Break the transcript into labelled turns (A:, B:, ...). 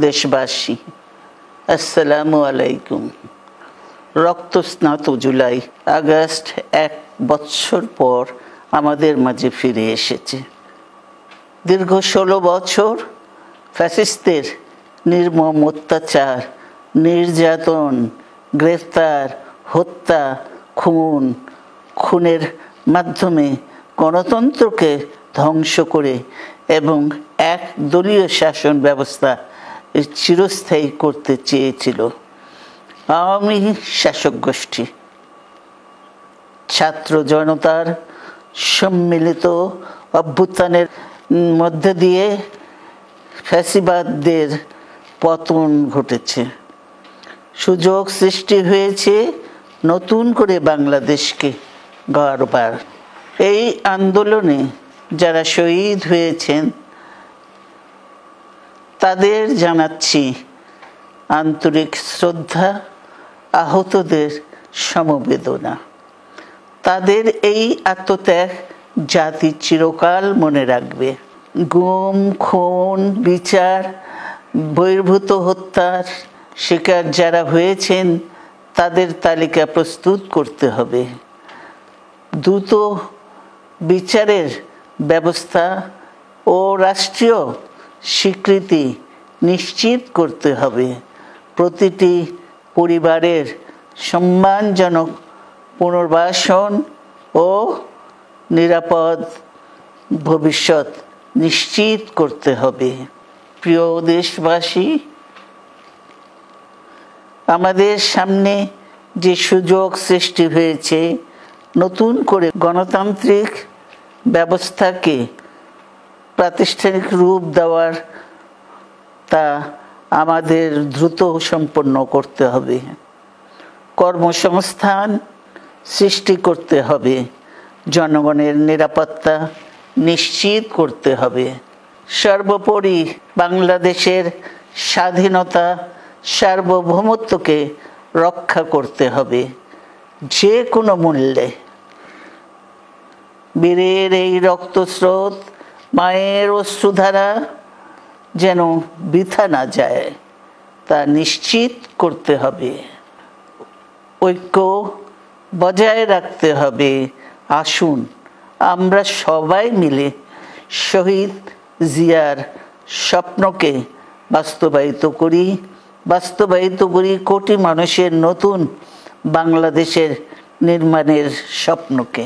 A: দেশবাসী, আসসালামু আলাইকুম। রক্তস্নাত জুলাই আগস্ট 1 বছর পর আমাদের মাঝে ফিরে এসেছে। দীর্ঘ 16 বছর ফ্যাসিস্টদের নির্মম অত্যাচার, নির্যাতন, গ্রেফতার, হত্যা, খুনের মাধ্যমে গণতন্ত্রকে ধ্বংস করে এবং এক দলীয় শাসন ব্যবস্থা চিরস্থায়ী করতে চেয়েছিল আওয়ামী শাসক গোষ্ঠী। ছাত্র জনতার সম্মিলিত অভ্যুত্থানের মধ্যে দিয়ে ফ্যাসিবাদদের পতন ঘটেছে। সুযোগ সৃষ্টি হয়েছে নতুন করে বাংলাদেশকে গড়বার। এই আন্দোলনে যারা শহীদ হয়েছেন তাদের জানাচ্ছি আন্তরিক শ্রদ্ধা, আহতদের সমবেদনা। তাদের এই আত্মত্যাগ জাতি চিরকাল মনে রাখবে। গুম, খুন, বিচার, বহির্ভূত হত্যার শিকার যারা হয়েছেন তাদের তালিকা প্রস্তুত করতে হবে। দ্রুত বিচারের ব্যবস্থা ও রাষ্ট্রীয় স্বীকৃতি নিশ্চিত করতে হবে। প্রতিটি পরিবারের সম্মানজনক পুনর্বাসন ও নিরাপদ ভবিষ্যৎ নিশ্চিত করতে হবে। প্রিয় দেশবাসী, আমাদের সামনে যে সুযোগ সৃষ্টি হয়েছে নতুন করে গণতান্ত্রিক ব্যবস্থাকে প্রাতিষ্ঠানিক রূপ দেওয়ার, তা আমাদের দ্রুত সম্পন্ন করতে হবে। কর্মসংস্থান সৃষ্টি করতে হবে, জনগণের নিরাপত্তা নিশ্চিত করতে হবে। সর্বোপরি বাংলাদেশের স্বাধীনতা, সার্বভৌমত্বকে রক্ষা করতে হবে যে কোনো মূল্যে। বীরের এই রক্তস্রোত, মায়ের অশ্রুধারা যেন বৃথা না যায় তা নিশ্চিত করতে হবে। ঐক্য বজায় রাখতে হবে। আসুন আমরা সবাই মিলে শহীদ জিয়ার স্বপ্নকে বাস্তবায়িত করি কোটি মানুষের নতুন বাংলাদেশের নির্মাণের স্বপ্নকে।